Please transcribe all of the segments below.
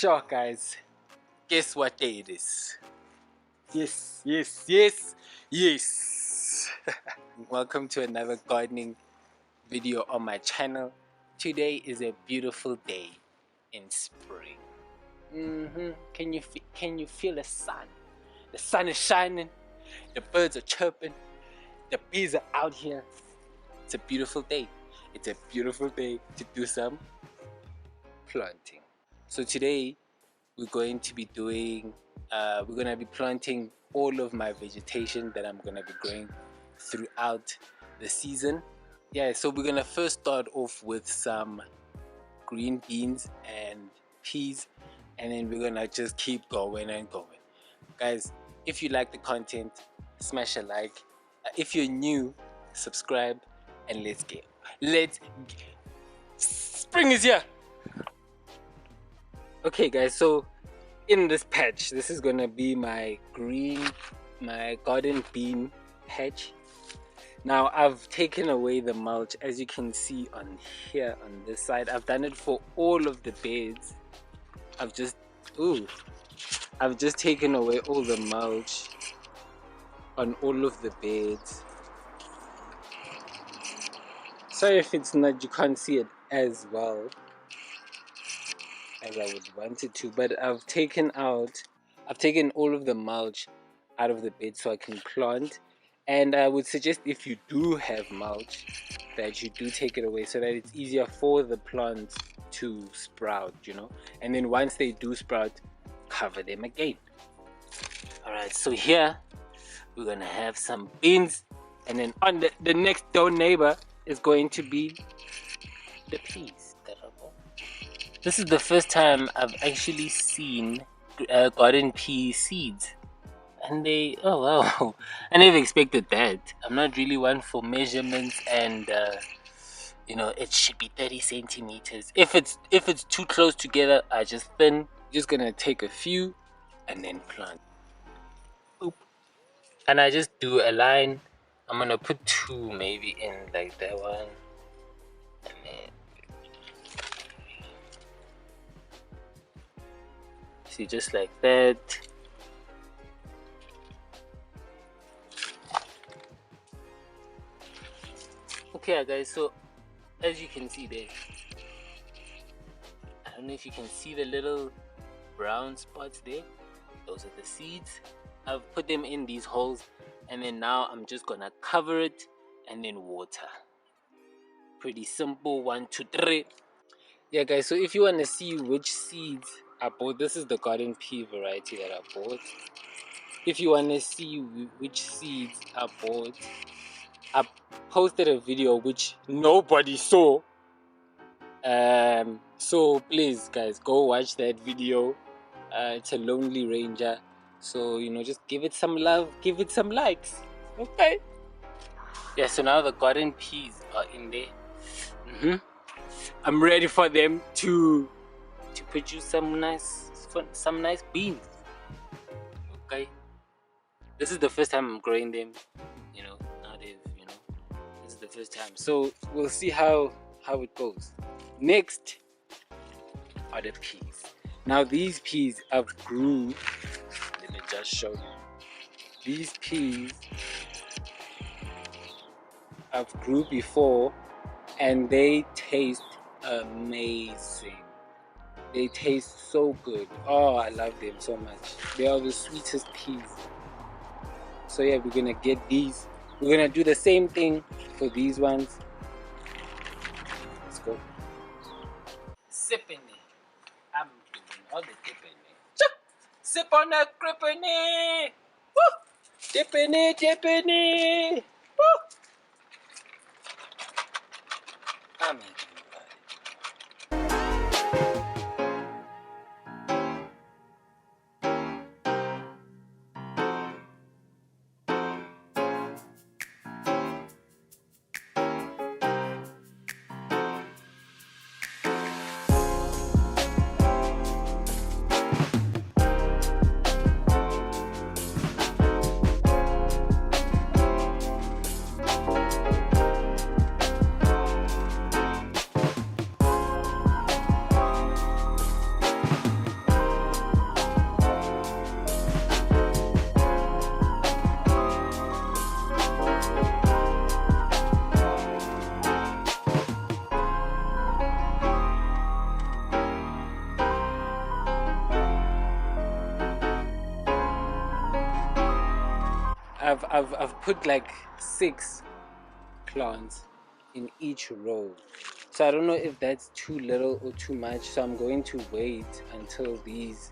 Sure, guys. Guess what day it is? Yes. Welcome to another gardening video on my channel. Today is a beautiful day in spring. Can you feel the sun? The sun is shining. The birds are chirping. The bees are out here. It's a beautiful day. It's a beautiful day to do some planting. So today we're going to be planting all of my vegetation that I'm gonna be growing throughout the season. Yeah, so we're gonna first start off with some green beans and peas, and then we're gonna just keep going and going. Guys, if you like the content, smash a like. If you're new, subscribe, and let's go. Spring is here. Okay guys, so in this patch, this is gonna be my garden bean patch. Now I've taken away the mulch, as you can see on here on this side. I've done it for all of the beds. I've just taken away all the mulch on all of the beds. Sorry if it's not, you can't see it as well as I would want it to, but I've taken all of the mulch out of the bed so I can plant. And I would suggest, if you do have mulch, that you do take it away so that it's easier for the plants to sprout, and then once they do sprout, cover them again. Alright, so here we're gonna have some beans, and then on the next door neighbor is going to be the peas. This is the first time I've actually seen garden pea seeds, and oh wow, I never expected that. I'm not really one for measurements, and it should be 30 centimeters. If it's too close together, I just thin. Just gonna take a few and then plant. Oop. And I just do a line. I'm gonna put 2 maybe in like that one, and then see, just like that. Okay guys, so as you can see there, I don't know if you can see the little brown spots there. Those are the seeds. I've put them in these holes, and then now I'm just gonna cover it and then water. Pretty simple. 1, 2, 3. Yeah guys, so if you want to see which seeds I bought, this is the garden pea variety that I bought. If you want to see which seeds I bought, I posted a video which nobody saw. So please guys, go watch that video. It's a Lonely Ranger. So just give it some love, give it some likes. Okay. Yeah, so now the garden peas are in there. I'm ready for them to produce some nice beans. Okay. This is the first time I'm growing them. Nowadays, this is the first time. So we'll see how it goes. Next are the peas. Now these peas I've grew. Let me just show you. These peas I've grew before, and they taste amazing. They taste so good. Oh, I love them so much. They are the sweetest peas. So yeah, we're gonna get these. We're gonna do the same thing for these ones. Let's go. Sipping it. I'm doing all the dipping it. Sip on that gripping it. Woo! Dipping it. Woo! I'm in. I've put like 6 plants in each row, so I don't know if that's too little or too much, so I'm going to wait until these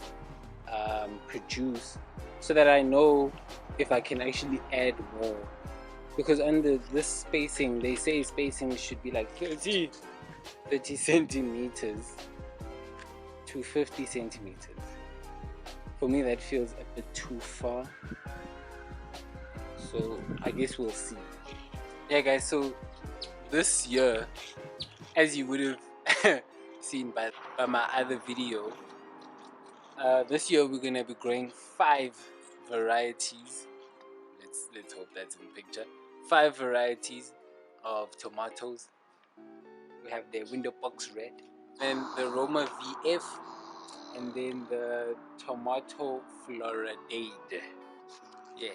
produce so that I know if I can actually add more, because under this spacing they say spacing should be like 30 centimeters to 50 centimeters. For me that feels a bit too far, so I guess we'll see. Yeah guys, so this year, as you would have seen by my other video, this year we're gonna be growing 5 varieties. Let's hope that's in the picture. 5 varieties of tomatoes. We have the window box red, then the Roma VF, and then the tomato floridade. Yeah.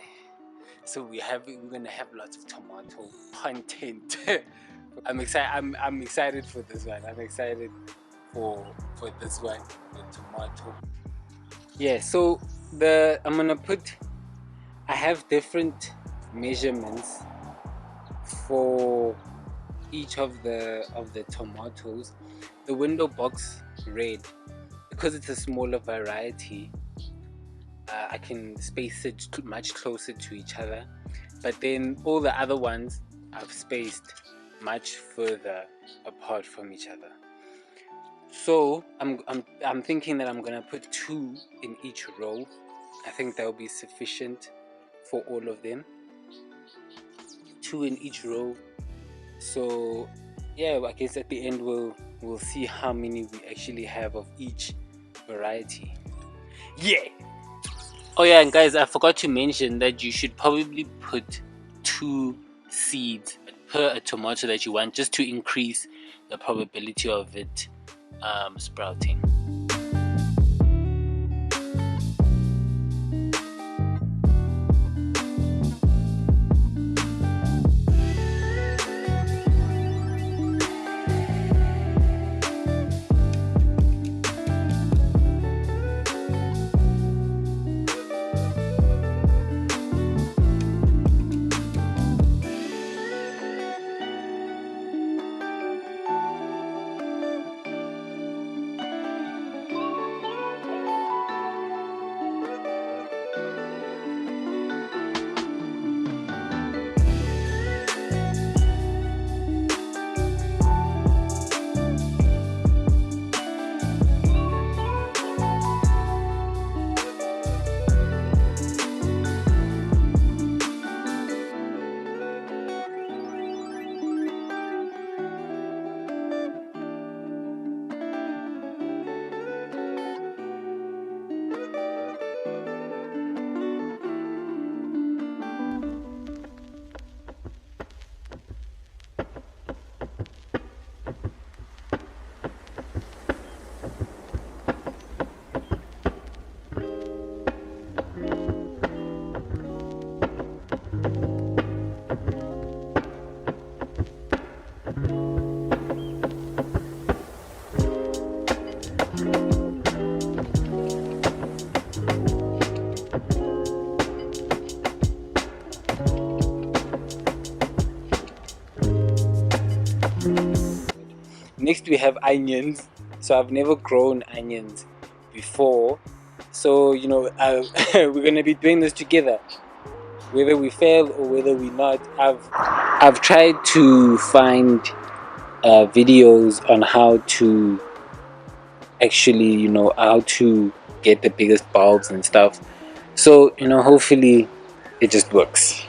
So we're gonna have lots of tomato content. I'm excited for this one. I'm excited for this one, the tomato. Yeah, so I have different measurements for each of the tomatoes. The window box red, because it's a smaller variety, I can space it much closer to each other, but then all the other ones I've spaced much further apart from each other. So I'm thinking that I'm gonna put 2 in each row. I think that will be sufficient for all of them. 2 in each row. So yeah, I guess at the end we'll see how many we actually have of each variety. Yeah. Oh yeah, and guys, I forgot to mention that you should probably put 2 seeds per a tomato that you want, just to increase the probability of it sprouting. Next we have onions. So I've never grown onions before, so we're gonna be doing this together, whether we fail or whether we not. I've tried to find videos on how to actually how to get the biggest bulbs and stuff, so hopefully it just works.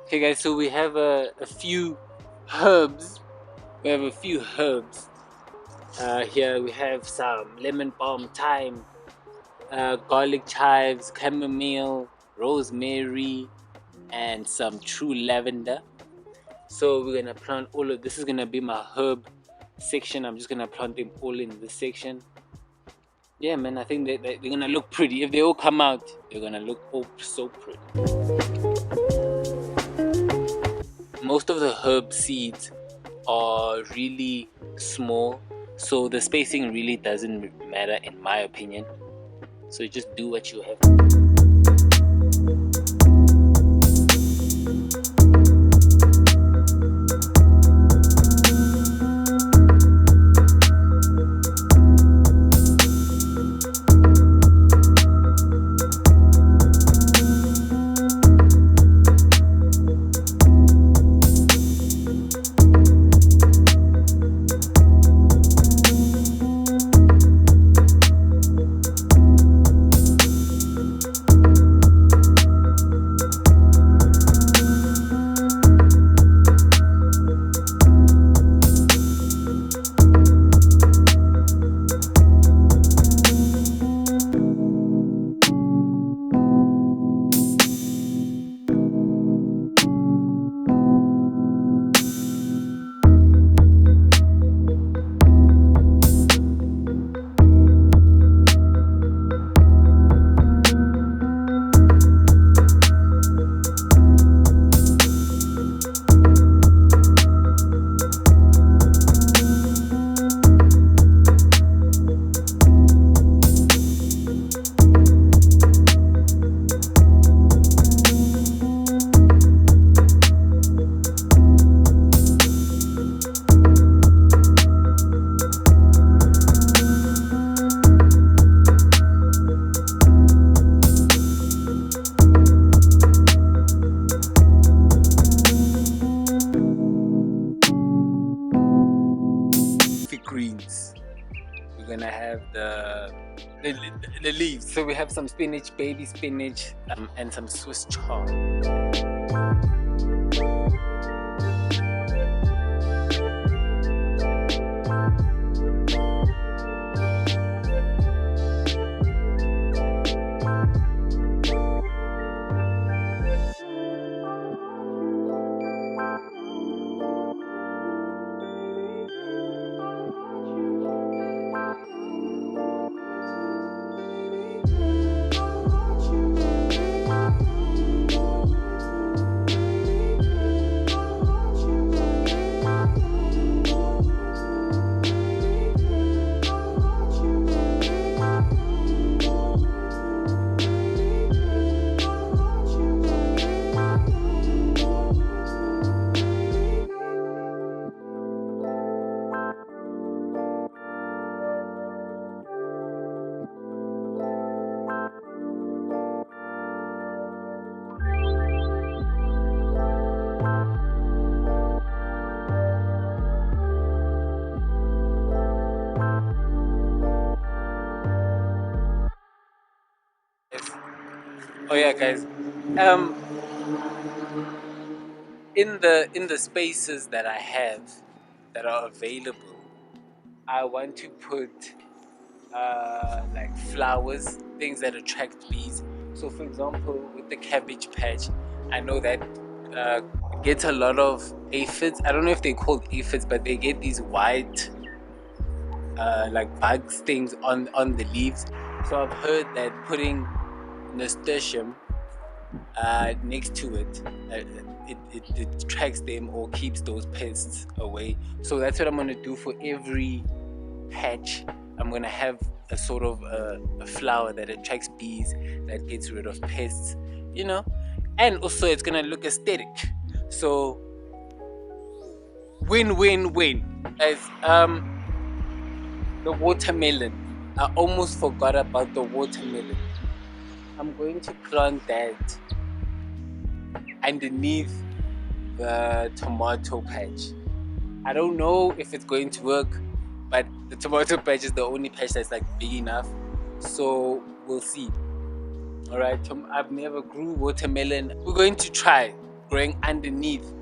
Okay guys, so we have a few herbs. Here we have some lemon balm, thyme, garlic chives, chamomile, rosemary, and some true lavender. So we're gonna plant all of this. Is gonna be my herb section. I'm just gonna plant them all in this section. Yeah man, I think they're gonna look pretty. If they all come out, they're gonna look so pretty. most of the herb seeds are really small, so the spacing really doesn't matter in my opinion. So just do what you have. Greens. We're gonna have the leaves. So we have some spinach, baby spinach, and some Swiss chard. Oh yeah, guys. Um, in the spaces that I have that are available, I want to put like flowers, things that attract bees. So, for example, with the cabbage patch, I know that gets a lot of aphids. I don't know if they're called aphids, but they get these white like bugs things on the leaves. So I've heard that putting nasturtium next to it, it attracts them or keeps those pests away. So that's what I'm gonna do for every patch. I'm gonna have a sort of a flower that attracts bees, that gets rid of pests, you know, and also it's gonna look aesthetic. So win. Guys, the watermelon. I almost forgot about the watermelon. I'm going to plant that underneath the tomato patch. I don't know if it's going to work, but the tomato patch is the only patch that's like big enough, so we'll see. All right, I've never grew watermelon. We're going to try growing underneath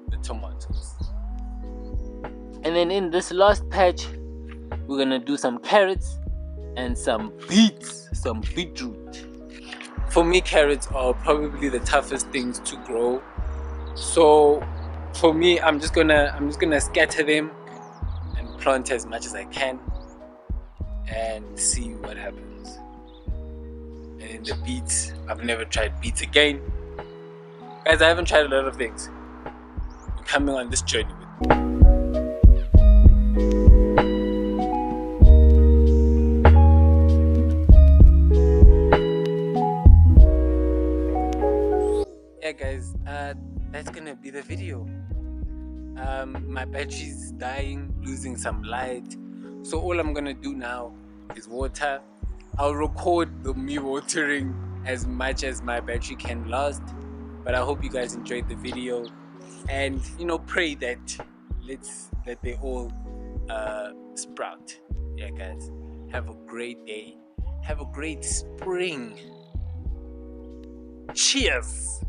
the tomatoes. And then in this last patch, we're gonna do some carrots and some beets, some beetroot. For me, carrots are probably the toughest things to grow. So for me, I'm just gonna scatter them and plant as much as I can and see what happens. And in the beets, I've never tried beets again. Guys, I haven't tried a lot of things. coming on this journey with me. Yeah guys, that's gonna be the video. My battery's dying, losing some light, so all I'm gonna do now is water. I'll record me watering as much as my battery can last, but I hope you guys enjoyed the video, and pray that they all sprout. Yeah guys, have a great day, have a great spring. Cheers.